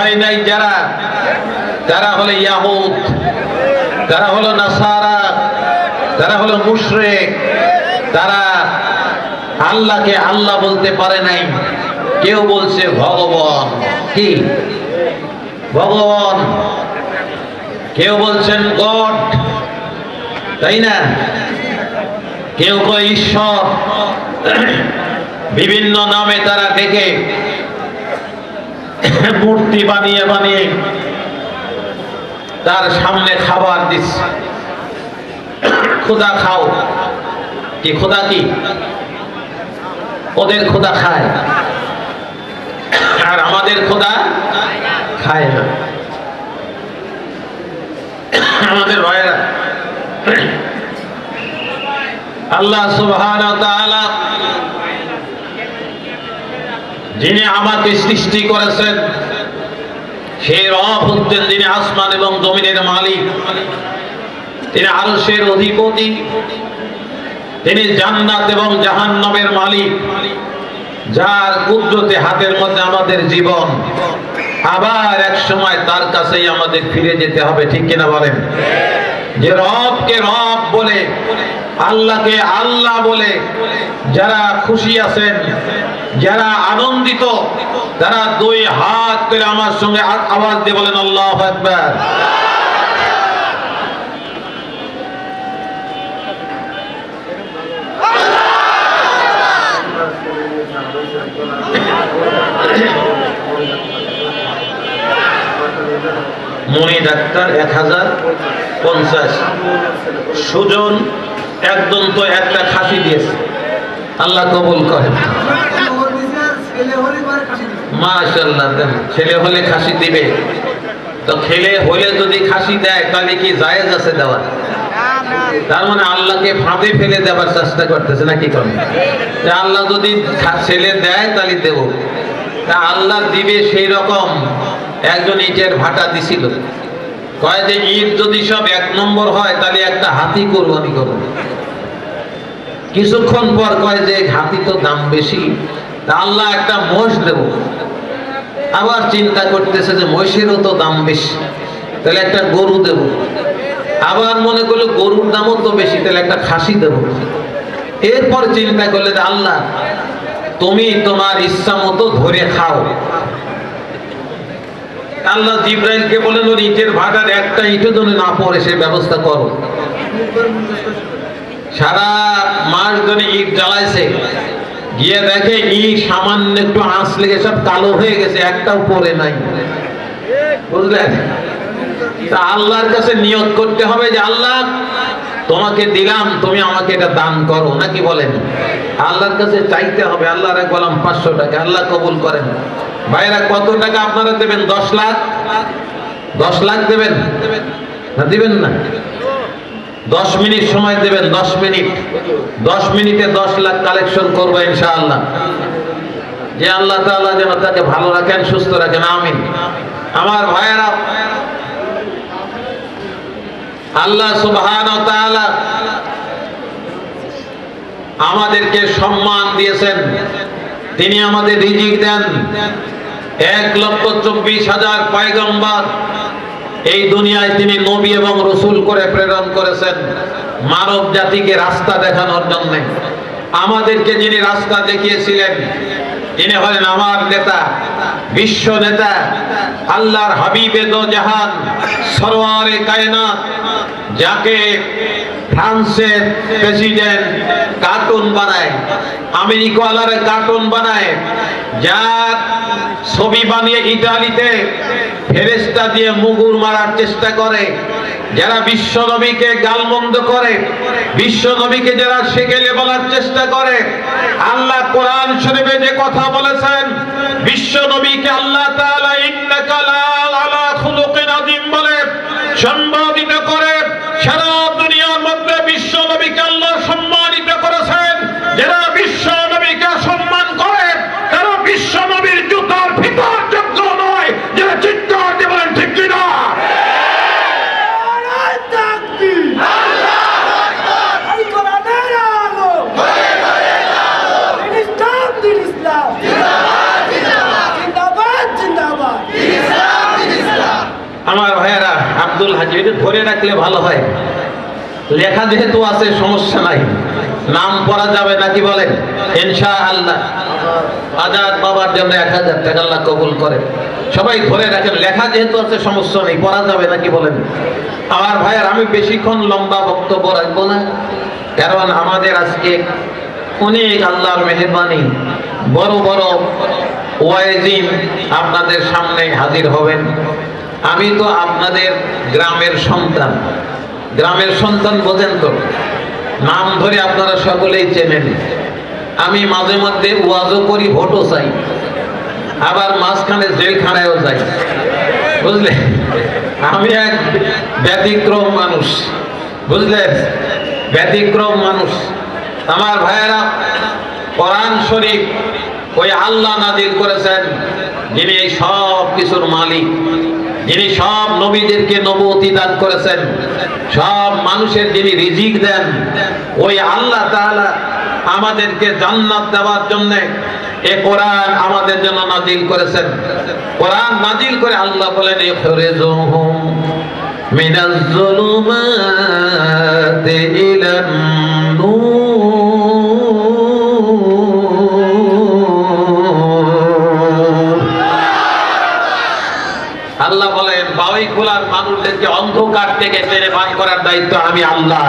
হয় নাই যারা, তারা হলো ইয়াহুদ, তারা হলো নাসারা, তারা হলো মুশরিক। তারা আল্লাহকে আল্লাহ বলতে পারে নাই। কেউ বলছে ভগবান, কি ভগবান, কেউ বলছেন গড, তাই না? কেউ কয় ঈশ্বর। বিভিন্ন নামে তারা ডেকে মূর্তি বানিয়ে বানিয়ে তার সামনে খাবার দিচ্ছে। খোদা খাও, কি খোদা? কি ওদের খোদা খায় আর আমাদের খোদা খায় না। আমাদের ভাইরা, আল্লাহ সুবহানাহু ওয়া তাআলা যিনি আমাকে সৃষ্টি করেছেন, সেই রব হচ্ছেন যিনি আসমান এবং জমিনের মালিক। তিনি আরশের অধিপতি, তিনি জান্নাত এবং জাহান্নামের মালিক, যার কুদরতে হাতের মধ্যে আমাদের জীবন। আবার এক সময় তার কাছেই আমাদের ফিরে যেতে হবে, ঠিক কিনা বলেন? যে রবকে রব বলে, আল্লাহকে আল্লাহ বলে যারা খুশি আছেন, যারা আনন্দিত, তারা দুই হাত তুলে আমার সঙ্গে আওয়াজ দিয়ে বলেন আল্লাহু আকবার। মনি ডাক্তার 1050, সুজন একদম তো একটা খাসি দিয়েছে, আল্লাহ কবুল করেন। মাশাআল্লাহ, ছেলে হলে খাসি দিবে। তো ছেলে হলে যদি খাসি দেয় তাহলে কি জায়েজ আছে দেওয়া? তার মানে আল্লাহকে ফাঁদে ফেলে দেওয়ার চেষ্টা করতেছে নাকি? করে আল্লাহ যদি ছেলে দেয় তাহলে দেব। তা আল্লাহ দিবে সেই রকম একজন ইটের ভাটা দিছিল। কয় যে ইট যদি সব এক নম্বর হয় তাহলে একটা হাতি কোরবানি করব। কিছুক্ষণ পর কয় যে হাতি তো দাম বেশি, তা আল্লাহ একটা মোষ দেব। আবার চিন্তা করতেছে যে মহিষেরও তো দাম বেশি, তাহলে একটা গরু দেব। আবার মনে করলো গরুর দামও তো বেশি, তাহলে একটা খাসি দেব। এরপর চিন্তা করলে যে আল্লাহ তুমি তোমার ইচ্ছা মতো ধরে খাও। আল্লাহ জিবরাইলকে বলেন ওর ইটের ভাটার একটা ইটও যেন না পড়ে সে ব্যবস্থা করো। সারা মাস ধরে ইট জ্বালাইছে, গিয়ে দেখে ইট সামান্য একটু আঁচ লেগে সব কালো হয়ে গেছে, একটাও পড়ে নাই। বুঝলেন? তা আল্লাহর কাছে নিয়ত করতে হবে যে আল্লাহ তোমাকে দিলাম, তুমি আমাকে এটা দান করো, নাকি বলেন? আল্লাহর কাছে চাইতে হবে। আল্লাহর এক বললাম 500 টাকা, আল্লাহ কবুল করেন। ভাইরা কত টাকা আপনারা দেবেন? 10 লাখ? 10 লাখ দেবেন না? দিবেন না? 10 মিনিট সময় দেবেন, 10 মিনিট। 10 মিনিটে 10 লাখ কালেকশন করবো ইনশাআল্লাহ। যে আল্লাহ তাআলা যেন তাকে ভালো রাখেন, সুস্থ রাখেন, আমিন। আমার ভাইয়েরা, আল্লাহ সুবহানাহু ওয়া তাআলা আমাদেরকে সম্মান দিয়েছেন, তিনি আমাদের রিজিক দেন। 1,24,000 পয়গম্বর এই দুনিয়ায় তিনি নবী এবং রসুল করে প্রেরণ করেছেন মানব জাতিকে রাস্তা দেখানোর জন্য। আমাদেরকে যিনি রাস্তা দেখিয়েছিলেন তিনি হলেন আমার নেতা, বিশ্ব নেতা, আল্লাহর হাবিবে দো জাহান, সরওয়ারে কায়নাত, যাকে ফ্রান্সের প্রেসিডেন্ট কার্টুন বানায়, আমেরিকাওয়ালারা কার্টুন বানায়, যার ছবি বানিয়ে ইতালিতে ফেরেশতা দিয়ে মুগুর মারার চেষ্টা করে, যারা বিশ্ব নবীকে গালমন্দ করে, বিশ্ব নবীকে যারা সেকেলে বলার চেষ্টা করে। আল্লাহ কোরআন শরীফে যে কথা বলেছেন, বিশ্ব নবীকে আল্লাহ তাআলা ইন্নাকা আলা খুলুকিন আযীম বলে সম্মানিত করে। সারা দুনিয়ার মধ্যে বিশ্ব নবীকে আল্লাহ সম্মানিত করেছেন। যারা বিশ্ব নবীকে সম্মান করে তারা বিশ্ব নবীর জুতার ভিতর যোগ্য নয়। যারা চিৎকার দিয়ে বলেন ঠিক কিনা? জিন্দাবাদ জিন্দাবাদ। আমার ভাইয়েরা, আব্দুল হাকিম এটা ধরে রাখলে ভালো হয়। লেখা যেহেতু আছে সমস্যা নাই, নাম পড়া যাবে নাকি বলেন? ইনশাআল্লাহ আজাদ বাবার জন্য 1000 টাকা আল্লাহ কবুল করে। সবাই ধরে রাখেন, লেখা যেহেতু আছে সমস্যা নেই, পড়া যাবে নাকি বলেন? আমার ভাইয়ের, আমি বেশিক্ষণ লম্বা বক্তব্য রাখবো না, কারণ আমাদের আজকে অনেক আল্লাহর মেহেরবানি বড় বড় ওয়াইজিন আপনাদের সামনে হাজির হবেন। আমি তো আপনাদের গ্রামের সন্তান, গ্রামের সন্তান বোঝেন তো, নাম ধরে আপনারা সকলেই চেনেন। আমি মাঝে মধ্যে ওয়াজও করি, ভোটও চাই, আবার মাঝখানে জেলখানায়ও যাই, বুঝলেন? আমি এক ব্যতিক্রম মানুষ, বুঝলেন? ব্যতিক্রম মানুষ। আমার ভাইয়েরা, কোরআন শরীফ ওই আল্লাহ নাযিল করেছেন, যিনি এই সব কিছুর মালিক, যিনি সব নবীদেরকে নবুয়তি দান করেছেন, সব মানুষের যিনি রিজিক দেন, ওই আল্লাহ তাআলা আমাদেরকে জান্নাত দেওয়ার জন্য এই কোরআন আমাদের জন্য নাযিল করেছেন। কোরআন নাযিল করে আল্লাহ বলেন, ইখরিজুহুম মিনাজ যুলুমাতি ইলান নূর। আল্লাহ বলেন, বাউই খোলার মানুষদেরকে অন্ধকার থেকে টেনে বার করার দায়িত্ব আমি আল্লাহ।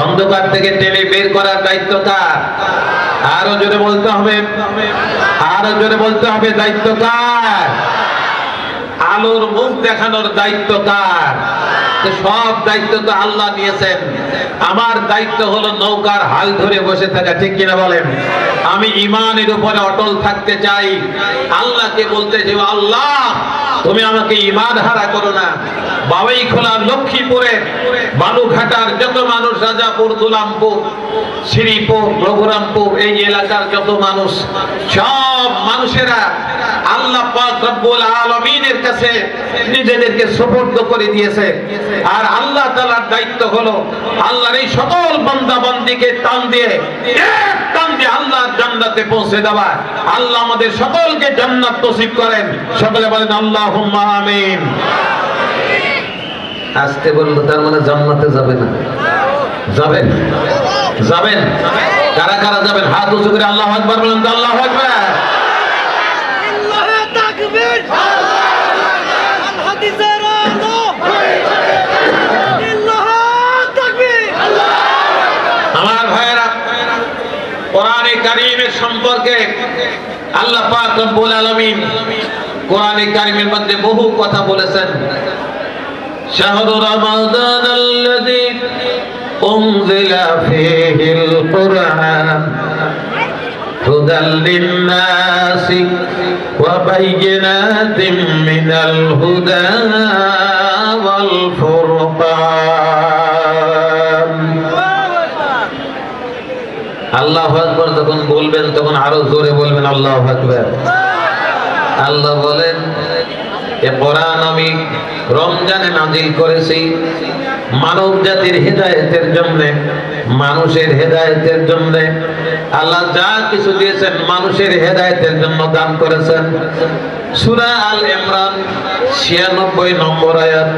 অন্ধকার থেকে টেনে বের করার দায়িত্ব কার? আরো জোরে বলতে হবে, আরো জোরে বলতে হবে, দায়িত্ব কার? আলোর মুখ দেখানোর দায়িত্ব কার? সব দায়িত্ব তো আল্লাহ নিয়েছেন। আমার দায়িত্ব হলো নৌকার হাল ধরে বসে থাকা, ঠিক কিনা বলেন? আমি ঈমানের উপরে অটল থাকতে চাই। আল্লাহকে বলতে চাই, আল্লাহ তুমি আমাকে ঈমান হারা করো না। বাবাই খোলা, লক্ষ্মীপুরের বালুঘাটার যত মানুষ, রাজাপুর, দুলামপুর, শ্রীপুর, রঘুরামপুর, এই এলাকার যত মানুষ, সব মানুষেরা আল্লাহ পাক রব্বুল আলামিনের কাছে নিজেদেরকে সুপর্দ করে দিয়েছে। আর আল্লাহ তাআলার দায়িত্ব হলো আল্লাহর এই সকল বান্দা বান্দীকে টান দিয়ে এক টান দিয়ে আল্লাহর জান্নাতে পৌঁছে দেওয়া। আল্লাহ আমাদের সকলকে জান্নাত নসিব করেন। সকলে বলেন আল্লাহুম্মা আমিন। আজকে বললো তার মানে জান্নাতে যাবে না? যাবেন? যাবেন? কারা কারা যাবেন? হাত উঁচু করে আল্লাহু আকবার বলেন তো। আল্লাহু আকবার। আল্লাহু তাকবীর। আল হাদিসের আলো। আল্লাহু তাকবীর। আমার ভাইরা, কোরআনে কারীমের সম্পর্কে আল্লাহ পাক রব্বুল আলামিন কোরআনে কারীমের মধ্যে বহু কথা বলেছেন। শাহরু রমাদানাল্লাযী উনজিলা ফীহিল কুরআন হুদাল লিন-নাসি ওয়া বায়িনাতিন মিনাল হুদা ওয়াল ফুরকান। আল্লাহু আকবার যখন বলবেন তখন আরো জোরে বলবেন আল্লাহু আকবার। আল্লাহ বলেন, এ কোরআন আমি রমজানে নাজিল করেছি মানব জাতির হেদায়েতের জন্য, মানুষের হেদায়েতের জন্য। আল্লাহ যা কিছু দিয়েছেন মানুষের হেদায়েতের জন্য দান করেছেন। সূরা আল ইমরান ৯৬ নম্বর আয়াত,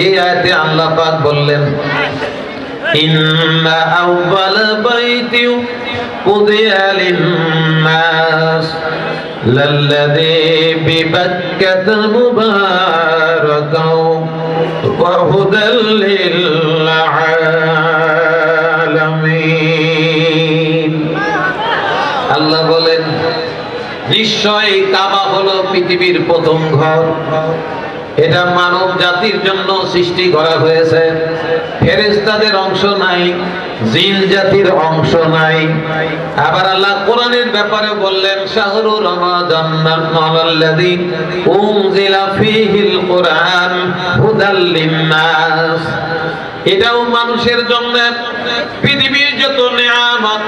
এই আয়াতে আল্লাহ পাক বললেন, ইন্না আউয়ালা বাইতি উযিয়া লিন-নাস লাল্লাযী বিবাক্কাতা মুবারাকাও ওয়া হুদাল লিল-আলামিন। আল্লাহ বলেন, নিশ্চয়ই কাবা হলো পৃথিবীর প্রথম ঘর। এটা মানব জাতির জন্য সৃষ্টি করা হয়েছে। ফেরেশতাদের অংশ নাই, জিন জাতির অংশ নাই। আবার আল্লাহ কোরআনের ব্যাপারে বললেন, শাহরু রমাদানাল্লাযী উনজিলা ফীহিল কুরআন হুদাল লিন-নাস। এটাও মানুষের জন্য। পৃথিবীর যত নিয়ামত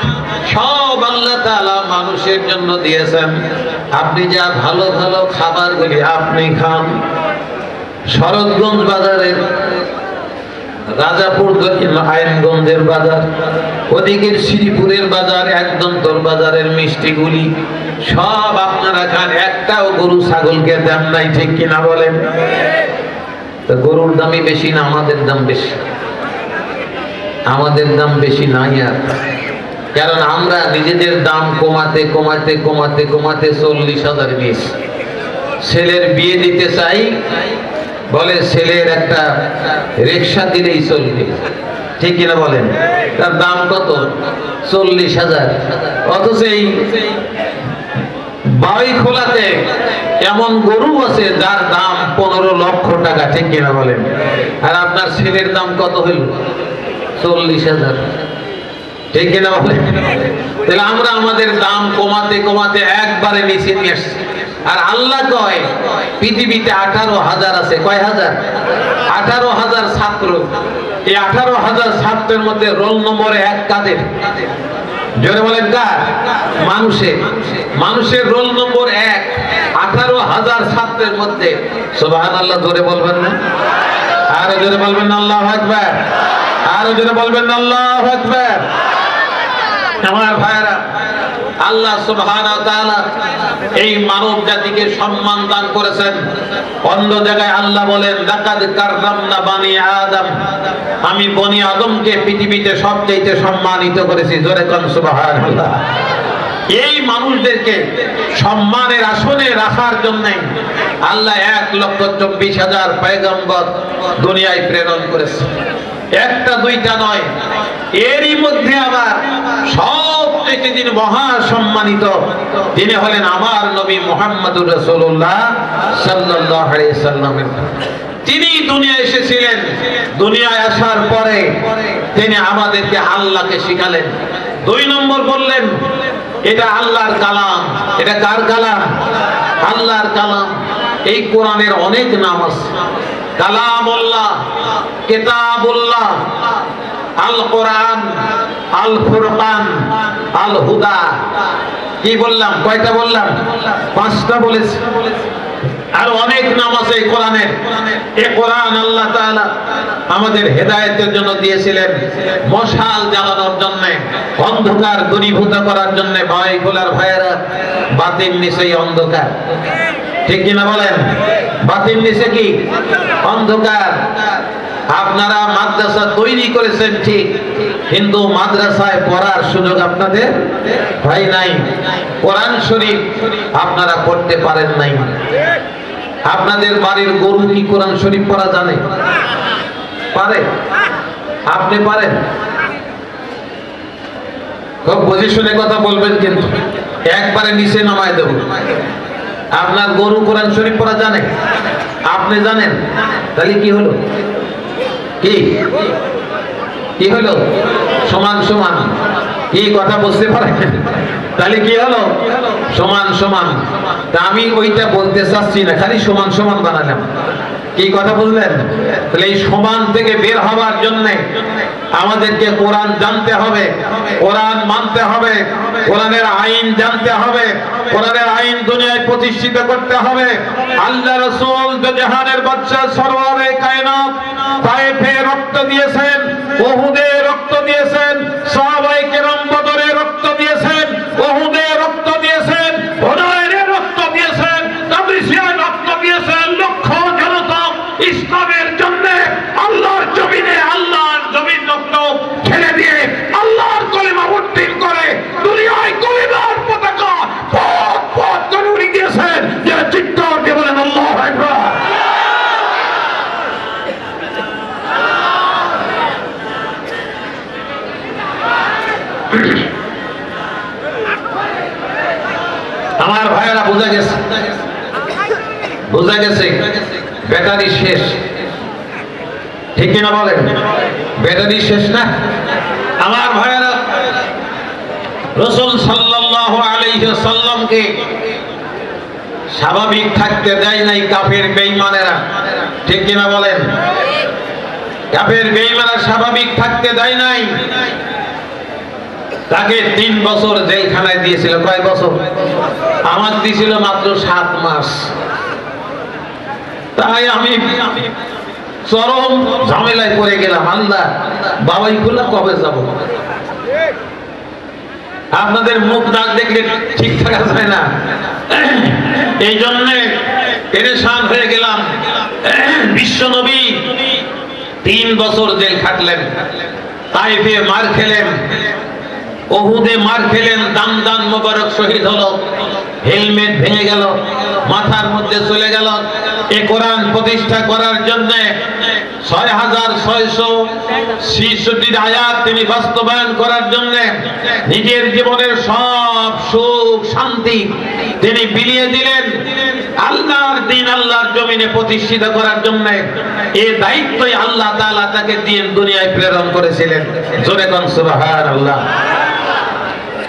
সব আল্লাহ তাআলা মানুষের জন্য দিয়েছেন। আপনি যা ভালো ভালো খাবারগুলি আপনি খান, শরৎগঞ্জ বাজারের, রাজাপুর আইনগঞ্জের বাজার, ওদিকের শ্রীপুরের বাজার, একদন্তর বাজারের মিষ্টিগুলি সব আপনারা খান, একটাও গরু ছাগলকে দেন নাই, ঠিক কিনা বলেন? তো গরুর দামই বেশি না আমাদের দাম বেশি? আমাদের দাম বেশি নাই আর, কারণ আমরা নিজেদের দাম কমাতে কমাতে কমাতে কমাতে 40,000 নিয়েছি। ছেলের বিয়ে দিতে চাই, বলে ছেলের একটা রিক্সা দিলেই চলবে, ঠিক কিনা বলেন? তার দাম কত? 40,000। অথচ এই বাড়ি খোলাতে এমন গরু আছে যার দাম 15 লক্ষ টাকা, ঠিক কিনা বলেন? আর আপনার ছেলের দাম কত হইল? 40,000, ঠিক কিনা বলেন? তাহলে আমরা আমাদের দাম কমাতে কমাতে একবারে নিচে নিয়ে আসছি। আর আল্লাহ কয় পৃথিবীতে 18,000 আছে। কয় হাজার? 18,000 ছাত্র। এই 18,000 ছাত্রের মধ্যে রোল নম্বরে 1 কাদের? জোরে বলেন কার? মানুষের। মানুষের রোল নম্বর 1 18,000 ছাত্রের মধ্যে। সুবহানাল্লাহ, জোরে বলবেন না? আরো জোরে বলবেন না আল্লাহু আকবার? আরো জোরে বলবেন না আল্লাহু আকবার? আমার ভাইরা, আল্লাহ সুবহানাহু ওয়া তাআলা এই মানব জাতিকে সম্মান দান করেছেন। অন্য জায়গায় আল্লাহ বলেন, লাকাদ কাররামনা বানি আদম, আমি বনি আদমকে পৃথিবীতে সবচেয়ে সম্মানিত করেছি। জোরে কোন সুবহানাল্লাহ। এই মানুষদেরকে সম্মানের আসনে রাখার জন্য আল্লাহ 1,24,000 পয়গম্বর দুনিয়ায় প্রেরণ করেছে। একটা দুইটা নয়, এরই মধ্যে আবার সবচেয়ে যিনি মহা সম্মানিত, তিনি হলেন আমার নবী মুহাম্মদুর রাসূলুল্লাহ সাল্লাল্লাহু আলাইহি সাল্লাম। তিনি দুনিয়ায় এসেছিলেন। দুনিয়ায় আসার পরে তিনি আমাদেরকে আল্লাহকে শিখালেন। 2 নম্বর বললেন, এটা আল্লাহর কালাম। এটা কার কালাম? আল্লাহর কালাম। এই কোরআনের অনেক নাম আছে। কালামুল্লাহ, কিতাবুল্লাহ, আল কোরআন, আল ফুরকান, আল হুদা। কি বললাম? কয়টা বললাম? 5টা বলেছি। আর অনেক নাম আছে এই কোরআনের। এই কোরআন আল্লাহ তাআলা আমাদের হেদায়েতের জন্য দিয়েছিলেন, মশাল জ্বালানোর জন্য, অন্ধকার দূরীভূত করার জন্য। ভাই খোলার ভাইয়েরা, বাতির নিচেই অন্ধকার, ঠিক কিনা বলেন? বাতির নিচে কি? অন্ধকার। আপনারা মাদ্রাসা তৈরি করেছেন ঠিক, কিন্তু মাদ্রাসায় পড়ার সুযোগ আপনাদের হয় নাই। কোরআন শরীফ আপনারা পড়তে পারেন নাই। আপনাদের বাড়ির গরু কি কোরআন শরীফ পড়া জানে? পারে? আপনি পারেন? খুব বুঝে শুনে কথা বলবেন, কিন্তু একবারে নিচে নামায় দেব। আপনার গরু কোরআন শরীফ পড়া জানে? আপনি জানেন? তাহলে কি হলো? কি হলো? সমান সমান। কি কথা বুঝতে পারেন? তাহলে কি হলো? সমান সমান। তা আমি ওইটা বলতে চাচ্ছি না, খালি সমান সমান বানালাম। কি কথা বুঝলেন? তাহলে এই সমান থেকে বের হওয়ার জন্য আমাদেরকে কোরআন জানতে হবে, কোরআন মানতে হবে, কোরআনের আইন জানতে হবে, কোরআনের আইন দুনিয়ায় প্রতিষ্ঠিত করতে হবে। আল্লাহ রাসূল জাহানের বাদশা সরওয়ারে কায়নাত তায়েফে রক্ত দিয়েছেন, উহুদে রক্ত দিয়েছেন, সাহাবায়ে কেরাম বদরে রক্ত দিয়েছেন, উহুদে রক্ত দিয়েছেন, হুনাইনে রক্ত দিয়েছেন, তাবরিজিয়ায় রক্ত দিয়েছেন। লক্ষ জনতা ইসলামের জন্য আল্লাহর জমিনে, আল্লাহর জমিন রক্ত ছেড়ে দিয়ে আল্লাহর কলিমা উত্তীর্ণ করে দুনিয়ায় কলিমার পতাকা পথ পথ করে উড়িয়ে দিয়েছেন। যারা চিৎকার দিয়ে বলেন আল্লাহু আকবার। আমার ভাইয়েরা, বোঝা গেছে? বোঝা গেছে ব্যাটারি শেষ, ঠিক কিনা বলেন? ব্যাটারি শেষ না? আমার ভাইয়েরা, রাসূল সাল্লাল্লাহু আলাইহি ওয়াসাল্লামকে স্বাভাবিক থাকতে দেয় নাই কাফের বেঈমানেরা, ঠিক কিনা বলেন? কাফের বেঈমানেরা স্বাভাবিক থাকতে দেয় নাই। তাকে 3 বছর জেলখানায় দিয়েছিল। কয় বছর? আমার দিয়েছিল মাত্র 7 মাস। তাই আমি চরম ঝামেলায় পড়ে গেলাম। আল্লাহ, বাবাইগুলা কবে যাব? আপনাদের মুখ দাগ দেখলে ঠিক থাকা যায় না, এই জন্য পেরেশান হয়ে গেলাম। বিশ্ব নবী 3 বছর জেল খাটলেন, তাইফে মার খেলেন, উহুদে মার খেলেন, দান মোবারক শহীদ হলো, হেলমেট ভেঙে গেল, মাথার মধ্যে চলে গেল। এই কোরআন প্রতিষ্ঠা করার জন্য 6666 আয়াত তিনি বাস্তবায়ন করার জন্য নিজের জীবনের সব সুখ শান্তি তিনি বিলিয়ে দিলেন আল্লাহর দ্বীন, আল্লাহর জমিনে প্রতিষ্ঠিত করার জন্য। এই দায়িত্বই আল্লাহ তাআলা তাকে দিন দুনিয়ায় প্রেরণ করেছিলেন। জোরে কোন সুবহানাল্লাহ।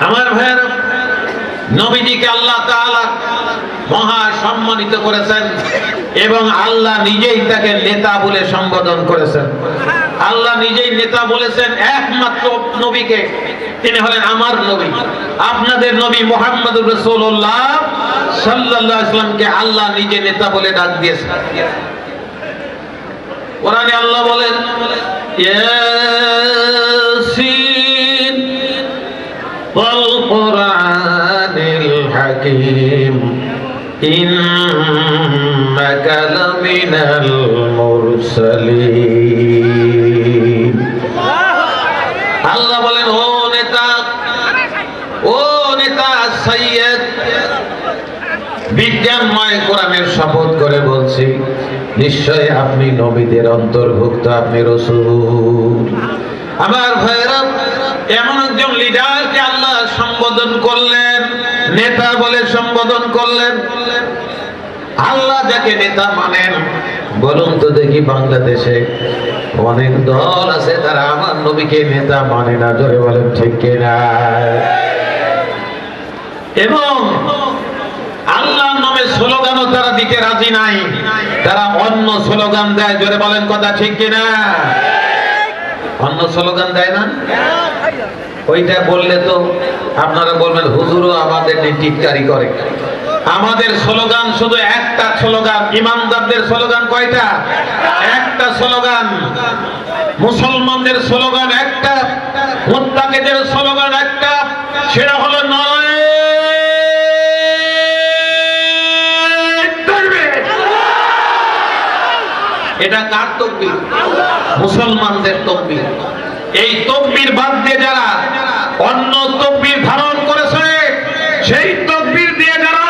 আমার ভাইয়েরা, নবীজিকে আল্লাহ তাআলা মহা সম্মানিত করেছেন এবং আল্লাহ নিজেই তাকে নেতা বলে সম্বোধন করেছেন। আল্লাহ নিজেই নেতা বলেছেন একমাত্র নবীকে, তিনি হলেন আমার নবী, আপনাদের নবী মুহাম্মদুর রাসূলুল্লাহ সাল্লাল্লাহু আলাইহি ওয়াসাল্লামকে আল্লাহ নিজে নেতা বলে ডাক দিয়েছেন। কোরআনে আল্লাহ বলেন, ইয়াসিন ওয়াল কুরআনিল হাকীম ইন্নাকা লামিনাল মুরসালিন। আল্লাহ বলেন, ও নেতা সাইয়্যিদ, বিজ্ঞানময় কোরআনের শপথ করে বলছি, নিশ্চয় আপনি নবীদের অন্তর্ভুক্ত, আপনি রাসূল। আমার ভাইরা, এমন একজন লিডারকে আল্লাহ সম্বোধন করলেন, নেতা বলে সম্বোধন করলেন। আল্লাহ যাকে নেতা মানেন, বলুন তো দেখি বাংলাদেশে অনেক দল আছে তারা আমার নবীকে নেতা মানে না। জোরে বলেন ঠিক কিনা? এবং আল্লাহর নামে স্লোগানও তারা দিতে রাজি নাই, তারা অন্য স্লোগান দেয়। জোরে বলেন কথা ঠিক কিনা? অন্য স্লোগান দেয় না? ওইটা বললে তো আপনারা বলবেন হুজুরও আমাদের টিটকারি করে। আমাদের স্লোগান শুধু একটা স্লোগান। ইমানদারদের স্লোগান কয়টা? একটা স্লোগান। মুসলমানদের স্লোগান একটা, মুত্তাকিদের স্লোগান একটা, সেটা হলো নারায়ে তাকবীর। এটা কার তাকবীর? মুসলমানদের তাকবীর। এই তাকবীর বাদ দিয়ে যারা অন্য তাকবীর ধারণ করেছে, সেই তাকবীর দিয়ে যারা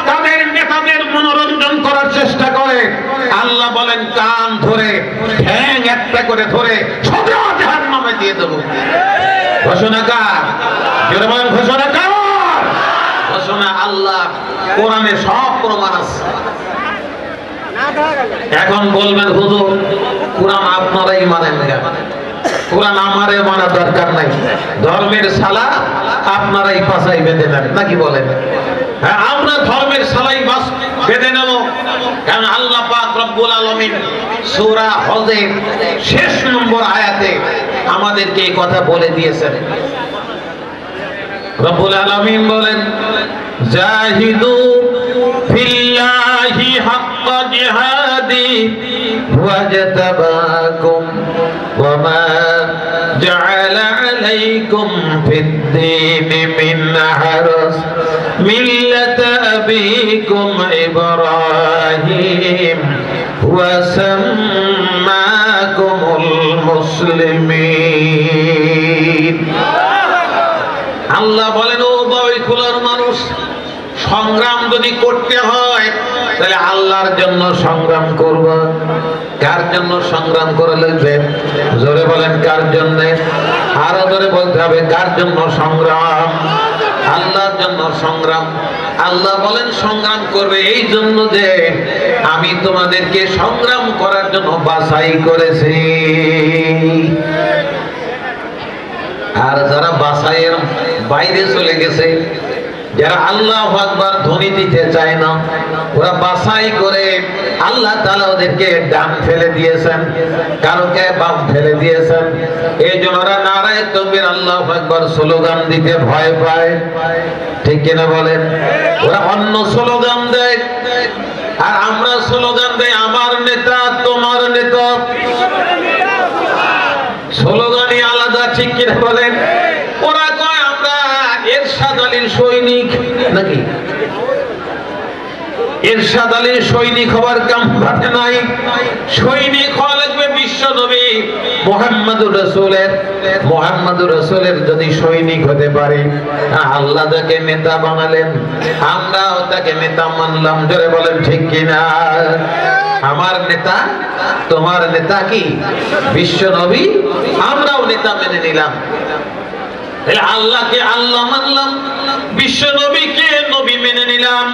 তাদের নেতাদের মনোরঞ্জন করার চেষ্টা করে, আল্লাহ বলেন কান ধরে ঠ্যাং একটা করে ধরে সোজা জাহান্নামে দিয়ে দেব। ঘোষণা কার? জোরে বলেন ঘোষণা কার? ঘোষণা আল্লাহ। কোরআনে সব প্রমাণ আছে। এখন বলবেন হুজুর কোরআন আপনারাই মানেন না, কোরআন আমারে মানা দরকার নাই, ধর্মের শালা আপনারাই পাছাই বেঁধে নেন নাকি বলেন? হ্যাঁ, আমরা ধর্মের শালাই বাস বেঁধে নেব। কারণ আল্লাহ পাক রব্বুল আলামিন সূরা হজের শেষ নম্বর আয়াতে আমাদেরকে এই কথা বলে দিয়েছেন। রব্বুল আলামিন বলেন, জাহিদু ফিল্লাহি হাক্কা জিহাদি ওয়াজতাবাকুম ওয়া মা জাআলা আলাইকুম ফিদ-দীনি মিন হারাজ মিল্লাতা আবিকুম ইব্রাহিম ওয়া সাম্মাকুমুল মুসলিমিন। আল্লাহ বলেন, ও বই খোলার মানুষ, সংগ্রাম যদি করতে হয় তাহলে আল্লাহর জন্য সংগ্রাম করব। কার জন্য সংগ্রাম করা লাগবে? জোরে বলেন কার জন্য? আরো জোরে বলতে হবে কার জন্য সংগ্রাম? আল্লাহর জন্য সংগ্রাম। আল্লাহ বলেন সংগ্রাম করবে এই জন্য যে আমি তোমাদেরকে সংগ্রাম করার জন্য বাছাই করেছি। আর যারা বাছাইয়ের বাইরে চলে গেছে, যারা আল্লাহু আকবার ধ্বনি দিতে চায় না, ওরা বাছাই করে আল্লাহ তাআলা ওদেরকে ডান ফেলে দিয়েছেন, কারোকে বাম ফেলে দিয়েছেন। এই জন্য ওরা নারায়ে তাকবীর আল্লাহু আকবার স্লোগান দিতে ভয় পায়। ঠিক কিনা বলেন? ওরা অন্য স্লোগান দেয়, আর আমরা স্লোগান দেই আমার নেতা তোমার নেতা। স্লোগানই আলাদা। ঠিক কিনা বলেন? ওরা কয় আমরা এরশাদ আলীর সৈনিক নাকি? এরশাদ আলীর সৈনিক হওয়ার কাম ঘটে নাই। সৈনিক হওয়া লাগবে বিশ্ব নবী মুহাম্মাদুর রাসূলের যদি সৈনিক হতে পারে, আল্লাহ তাকে নেতা বানালেন, আমরাও তাকে নেতা মানলাম। জোরে বলেন ঠিক কিনা? আমার নেতা, তোমার নেতা কি? বিশ্ব নবী। আমরাও নেতা মেনে নিলাম। আল্লাহকে আল্লাহ মানলাম, বিশ্ব নবীকে নবী মেনে নিলাম,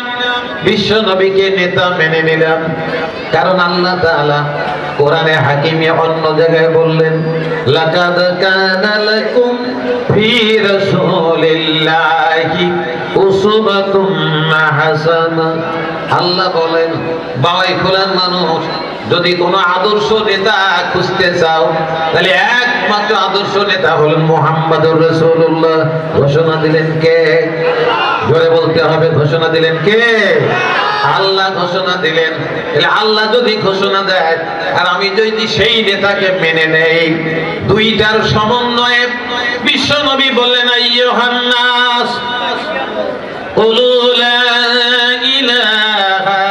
বিশ্ব নবীকে নেতা মেনে নিলাম। কারণ আল্লাহ তাআলা কোরআনে হাকিমে অন্য জায়গায় বললেন, লাকাদ কানা লাকুম ফি রাসূলিল্লাহি উসওয়াতুম হাসানাহ। আল্লাহ বলেন, বাবাই খোলার মানুষ, যদি কোন আদর্শ নেতা খুঁজতে চাও, তাহলে একমাত্র আদর্শ নেতা হলেন মুহাম্মদুর রাসূলুল্লাহ। ঘোষণা দিলেন কে? জোরে বলতে হবে, ঘোষণা দিলেন কে? আল্লাহ ঘোষণা দিলেন। তাহলে আল্লাহ যদি ঘোষণা দেয় আর আমি যদি সেই নেতাকে মেনে নেই, দুইটার সমন্বয়ে বিশ্ব নবী বললেন, আইয়ুহান নাস কুলু লা ইলাহা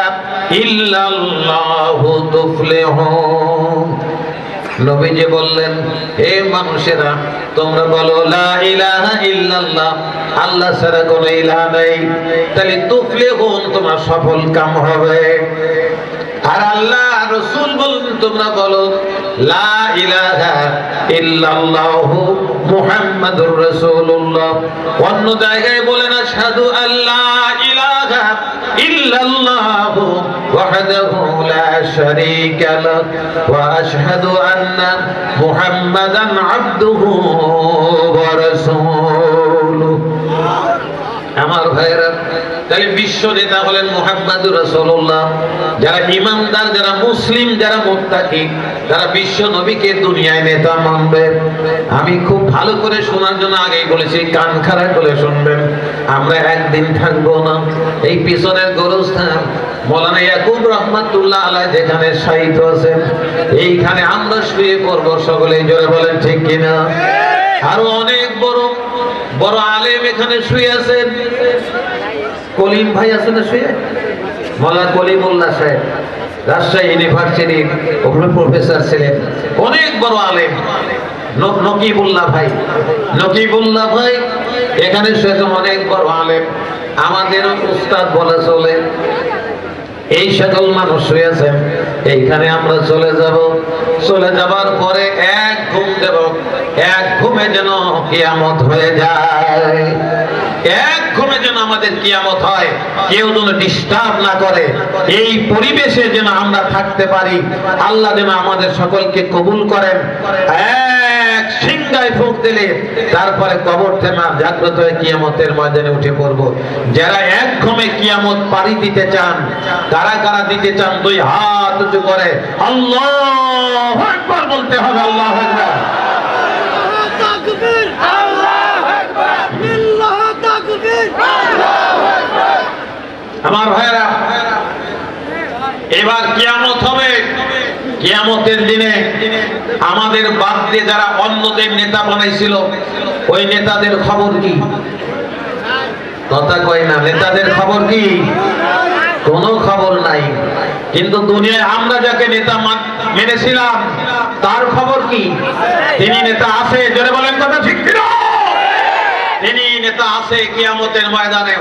ইল্লাল্লাহু তুফলিহুন। নবীজি বললেন, হে মানুষেরা, তোমরা বলো লা ইলাহা ইল্লাল্লাহ, আল্লাহ ছাড়া কোনো ইলাহ নেই, তাহলে তুফলিহুন, তোমরা সফল কাম হবে। আর আল্লাহ রাসূল বললেন, তোমরা বলো লা ইলাহা ইল্লাল্লাহু মুহাম্মাদুর রাসূলুল্লাহ। অন্য জায়গায় বলেন, আশহাদু আল্লা ইলাহা ইল্লাল্লাহু ওয়াহদাহু লা শারীকা লাহু ওয়া আশহাদু আন্না মুহাম্মাদান আবদুহু ওয়া রাসূলুহু। আমার ভাইরা, তাহলে বিশ্ব নেতা হলেন মুহাম্মাদুর রাসূলুল্লাহ। যারা ঈমানদার, যারা মুসলিম, যারা মুত্তাকি, যারা বিশ্ব নবীকে দুনিয়ায় নেতা মানবে। আমি খুব ভালো করে শোনার জন্য আগেই বলেছি, কান খাড়া করে শুনবেন। আমরা একদিন থাকবো না। এই পিছনের গোরস্থান মাওলানা ইয়াকুব রহমাতুল্লাহ আলাইহি যেখানে শায়িত আছেন, এইখানে আমরা শুয়ে পড়বো সকলেই। জোরে বলেন ঠিক কিনা? আরো অনেক বড় বড় আলেম এখানে শুয়ে আছেন। কলিম ভাই আছে না শুয়ে? মাওলানা কলিমুল্লাহ সাহেব রাজশাহী ইউনিভার্সিটির ওখানে প্রফেসর ছিলেন, অনেক বড় আলেম। নকিবুল্লাহ ভাই এখানে শুয়েছেন, অনেক বড় আলেম। আমাদের উস্তাদ বলা চলে। এই সকল মানুষ শুয়েছেন, এইখানে আমরা চলে যাব। চলে যাবার পরে এক ঘুম দেব, এক ঘুমে যেন কিয়ামত হয়ে যায়। এক ঘুমে যেন আমাদের কিয়ামত হয়, কেউ যেন ডিস্টার্ব না করে। এই পরিবেশে যেন আমরা থাকতে পারি। আল্লাহ যেন আমাদের সকলকে কবুল করেন। এক সিংহায় ফুঁক দিলে তারপরে কবর থেকে জাগ্রত হয়ে কিয়ামতের ময়দানে উঠে পড়ব। যারা এক ঘুমে কিয়ামত পাড়ি দিতে চান, কারা কারা দিতে চান? দুই হাত উঁচু করে আল্লাহু আকবার বলতে হবে। আল্লাহু আকবার, তাকবীর, আল্লাহু আকবার, বিল্লাহ তাকবীর, আল্লাহু আকবার। আমার ভাইরা, এবার কিয়ামত হবে। কিয়ামতের দিনে আমাদের বাদ দিয়ে যারা অন্যদের নেতা বানাইছিল, ওই নেতাদের খবর কি? কথা কয় না। নেতাদের খবর কি? কোনো খবর নাই। কিন্তু দুনিয়ায় আমরা যাকে নেতা মেনেছিলাম, তার খবর কি? তিনি নেতা আছে। জোরে বলেন কথা ঠিক কিনা? তিনি নেতা আছে কিয়ামতের ময়দানে।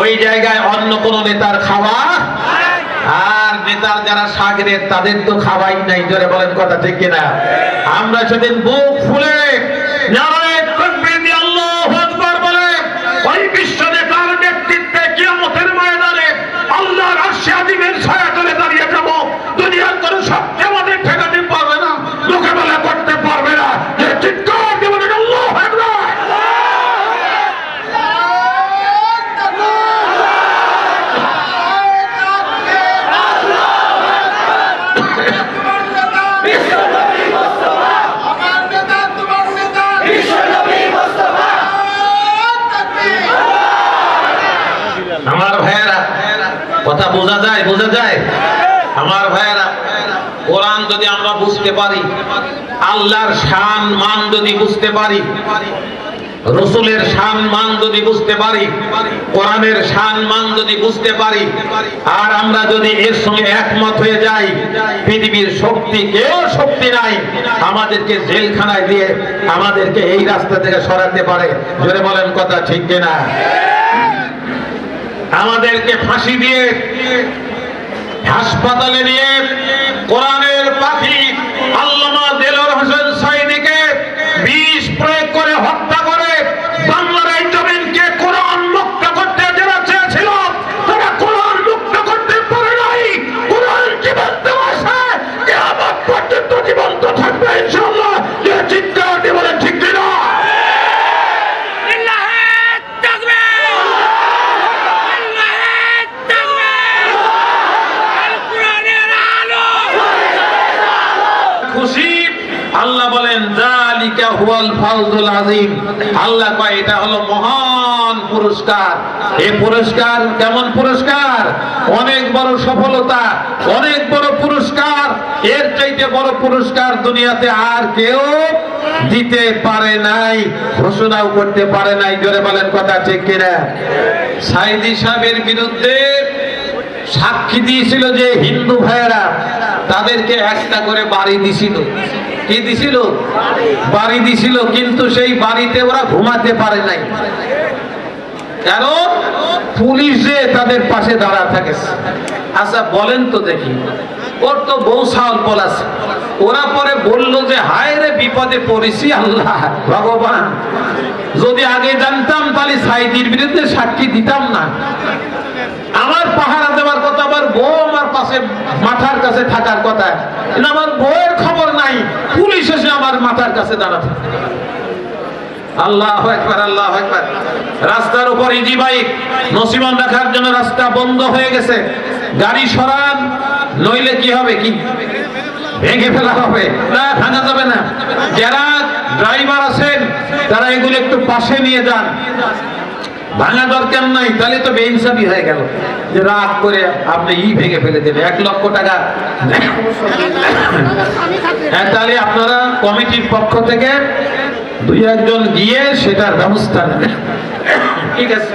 ওই জায়গায় অন্য কোন নেতার খাওয়া, আর নেতার যারা শাগরেদ তাদের তো খাওয়াই নাই। জোরে বলেন কথা ঠিক কিনা? আমরা সেদিন বুক ফুলে নারায়ে তাকবীর দিয়ে আল্লাহু আকবার বলে ওই বিশ্ব নেতার নেতৃত্বে কিয়ামতের ময়দানে আল্লাহর আরশে আজিমের ছায়াতলে দাঁড়িয়ে যাব। দুনিয়ার কোনো শক্তি আমাদের ঠেকাতে পারবে না, মোকাবেলা করতে পারবে না। যে চিৎকার দিয়ে বলেন আল্লাহু আকবার। আমার ভাইয়েরা, কথা বোঝা যায়? বোঝা যায়? আমার ভাইয়েরা, কোরআন যদি আমরা বুঝতে পারি, আল্লাহর শান মান যদি বুঝতে পারি, রসুলের শান মান যদি বুঝতে পারি, কোরআনের শান মান যদি বুঝতে পারি, আর আমরা যদি এর সঙ্গে একমত হয়ে যাই, পৃথিবীর শক্তি, কেউ শক্তি নাই আমাদেরকে জেলখানায় দিয়ে আমাদেরকে এই রাস্তা থেকে সরাতে পারে। জোরে বলেন কথা ঠিক কিনা? আমাদেরকে ফাঁসি দিয়ে হাসপাতালে নিয়ে কোরআনের পাখি আল্লামা দেলোয়ার হোসেন সাঈদীকে বিষ প্রয়োগ করে হত্যা করে বাংলার এই জমিনকে কোরআন মুক্ত করতে যারা চেয়েছিল তারা কোরআন মুক্ত করতে পারে নাই। কোরআন জীবন্ত আছে, কিয়ামত পর্যন্ত জীবন্ত থাকবে ইনশাআল্লাহ। যে চিৎকার দিয়ে বলেন ঠিক কিনা? খুশি? আল্লাহ বলেন যালিকা হুয়াল ফাউজুল আযীম। আল্লাহ কয় এটা হলো মহান পুরস্কার। এই পুরস্কার কেমন পুরস্কার? অনেক বড় সফলতা, অনেক বড় পুরস্কার। এর চাইতে বড় পুরস্কার দুনিয়াতে আর কেউ দিতে পারে নাই, ঘোষণাও করতে পারে নাই। জোরে বলেন কথা ঠিক কিনা? সাঈদী সাহেবের বিরুদ্ধে সাক্ষী দিয়েছিল যে হিন্দু ভাইয়েরা, তাদেরকে একটা করে বাড়ি দিছিল। কি দিছিল? বাড়ি দিছিল। কিন্তু সেই বাড়িতে ওরা ঘুমাতে পারে নাই, কারণ পুলিশে তাদের পাশে দাঁড়া থাকে। আচ্ছা বলেন তো দেখি, ওর তো বউ ছাগল পলাছে, ওরা পরে বললো যে হায় রে বিপদে পড়েছি, আল্লাহ ভগবান যদি আগে জানতাম তাহলে সাঈদীর বিরুদ্ধে সাক্ষী দিতাম না। আমার পাহারা দেওয়ার কথা, আমার বউ আমার পাশে মাথার কাছে থাকার কথা, কিন্তু আমার বউয়ের খবর নাই, পুলিশ এসে আমার মাথার কাছে দাঁড়াতে। আল্লাহু আকবার, আল্লাহু আকবার। রাস্তার উপর ইজি বাইক নসিবন রাখার জন্য রাস্তা বন্ধ হয়ে গেছে। গাড়ি সরান, নইলে কি হবে? কি ভেঙে ফেলা হবে? না, ভাঙা যাবে না। যারা ড্রাইভার আছেন তারা এগুলো একটু পাশে নিয়ে যান, ভাঙা দরকার নাই। তাহলে তো বেইনসাফি হয়ে গেল যে রাগ করে আপনি ভেঙে ফেলে দেবে 1 লক্ষ টাকা। তাহলে আপনারা কমিটির পক্ষ থেকে 2-1 জন গিয়ে সেটার ব্যবস্থা নেবেন, ঠিক আছে?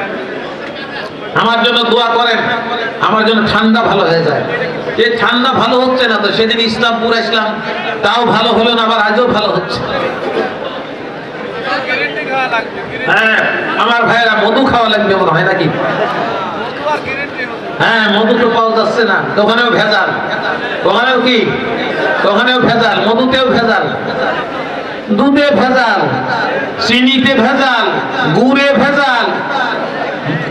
আমার জন্য দোয়া করেন, আমার জন্য ঠান্ডা ভালো হয়ে যায়। যে ঠান্ডা ভালো হচ্ছে না, তো সেদিন ইসলামপুর আসলাম, তাও ভালো হলো না, আবার আজও ভালো হচ্ছে। হ্যাঁ, আমার ভাইয়েরা মধু খাওয়া লাগবে মনে হয় নাকি? হ্যাঁ, মধু তো পাওয়া যাচ্ছে না, ওখানেও ভেজাল। ওখানেও কি? ওখানেও ভেজাল, মধুতেও ভেজাল, দুধে ভেজাল, চিনিতে ভেজাল, গুড়ে ভেজাল,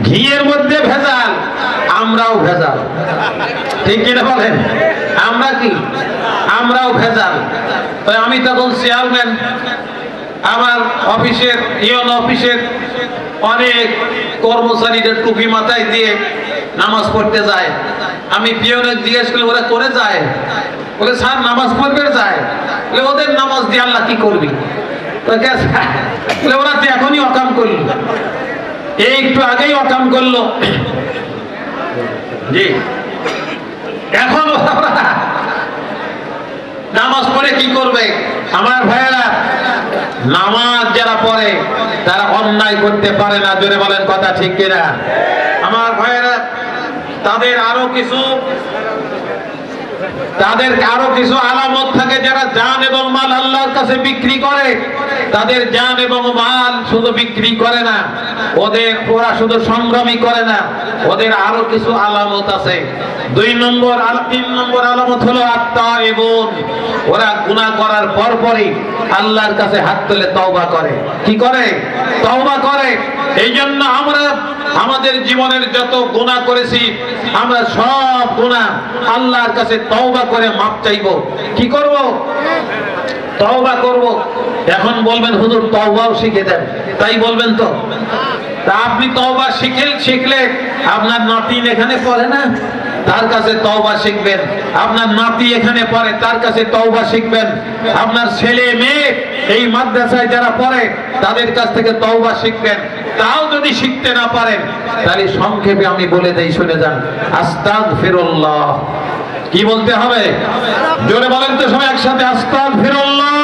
ঘিয়ের মধ্যে ভেজাল, আমরাও ভেজাল। ঠিক কিনা বলেন? আমরা কি? আমরাও ভেজাল। তো আমি তখন চেয়ারম্যান, আমার অফিসের ইউন অফিসের অনেক কর্মচারীদের টুপি মাথায় দিয়ে নামাজ পড়তে যায়। আমি পিয়নে জিজ্ঞেস করলে ওরা করে যায়, বলে স্যার নামাজ পড়বে যায়। বলে ওদের নামাজ দিয়ে আল্লাহ কি করবি? ওরা তো এখনই অকাম করলো, এই একটু আগেই অকাম করলো। জি, এখন নামাজ পড়ে কি করবে? আমার ভাইয়েরা, নামাজ যারা পড়ে তারা অন্যায় করতে পারে না। জোরে বলেন কথা ঠিক কিনা? আমার ভাইয়েরা, তাদের আরো কিছু আলামত থাকে। যারা জান এবং মাল আল্লাহর কাছে বিক্রি করে, তাদের জান এবং মাল শুধু বিক্রি করে না, ওরা শুধু সংগ্রামী করে না, ওদের আরো কিছু আলামত আছে। 3 নম্বর আলামত হলো আত-তাইবুন। ওরা গুনাহ করার পরপরই আল্লাহর কাছে হাত তুলে তওবা করে। কি করে? তওবা করে। এই জন্য আমরা আমাদের জীবনের যত গুনাহ করেছি, আমরা সব গুনাহ আল্লাহর কাছে তওবা করে মাপ চাইবো। কি করব? তওবা করব। এখন বলবেন হুজুর তওবাও শিখে দেন, তাই বলবেন তো? তা আপনি তওবা শিখলে আপনার নাতিন এখানে পড়ে না, তার কাছে তওবা শিখবেন। আপনার নাতি এখানে পড়ে, তার কাছে তওবা শিখবেন। আপনার ছেলে মেয়ে এই মাদ্রাসায় যারা পড়ে, তাদের কাছ থেকে তওবা শিখবেন। তাও যদি শিখতে না পারেন, তাহলে সংক্ষেপে আমি বলে দেই, শুনে যান। আস্তাগফিরুল্লাহ। কি বলতে হবে? জোরে বলেন তো সবাই একসাথে, আস্তাগফিরুল্লাহ।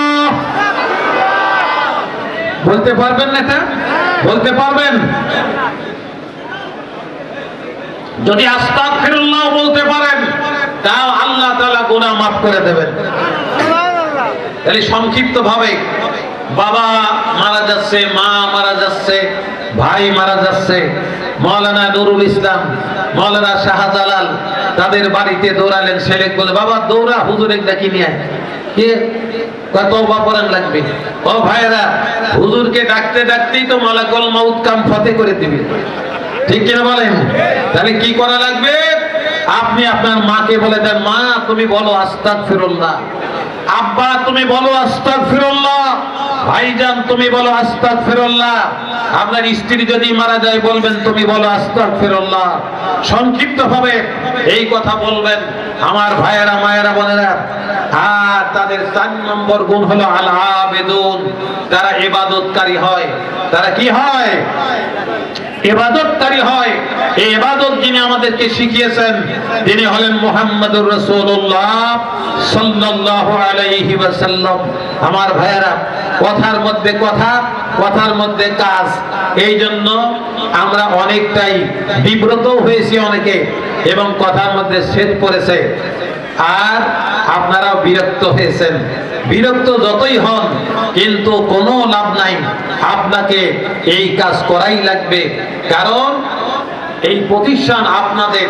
বলতে পারবেন না? এটা বলতে পারবেন? যদি আস্তাগফিরুল্লাহ বলতে পারেন তাও আল্লাহ তাআলা গুনাহ মাফ করে দেবেন। তাহলে সংক্ষিপ্ত ভাবে, বাবা মারা যাচ্ছে, মা মারা যাচ্ছে, ভাই মারা যাচ্ছে, মাওলানা নুরুল ইসলাম, মাওলানা শাহজালাল তাদের বাড়িতে দৌড়ালেন। ছেলে বলে, বাবা দৌড়া, হুজুরে ডাকি নিয়ে আয়। কে কত তওবা পড়ান লাগবে? ও ভাইরা, হুজুরকে ডাকতে ডাকতেই তো মালাকুল মউত কাম ফতে করে দিবে, ঠিক কিনা বলেন? তাহলে কি করা লাগবে? আপনি আপনার মাকে বলে দেন, মা তুমি বলো আস্তাগফিরুল্লাহ, আব্বা তুমি বলো আস্তাগফিরুল্লাহ, ভাইজান তুমি বলো আস্তাগফিরুল্লাহ। আপনার স্ত্রী যদি মারা যায় বলবেন তুমি বলো আস্তাগফিরুল্লাহ। সংক্ষিপ্ত ভাবে এই কথা বলবেন আমার ভাইয়েরা, মায়েরা, বোনেরা। আর তাদের 4 নম্বর গুণ হলো আল আবেদুন, তারা ইবাদতকারী হয়। তারা কি হয়? ইবাদতকারী হয়। এই ইবাদত যিনি আমাদেরকে শিখিয়েছেন তিনি হলেন মুহাম্মদুর রাসূলুল্লাহ সাল্লাল্লাহু আলাইহি ওয়াসাল্লাম। আমার ভাইয়েরা, কথার মধ্যে কথা, কথার মধ্যে কাজ, এই জন্য আমরা অনেকটাই বিব্রত হয়েছি অনেকে, এবং কথার মধ্যে ছেদ পড়েছে। আর আপনারাও বিরক্ত হয়েছেন। বিরক্ত যতই হন কিন্তু কোনো লাভ নাই, আপনাকে এই কাজ করাই লাগবে, কারণ এই প্রতিষ্ঠান আপনাদের।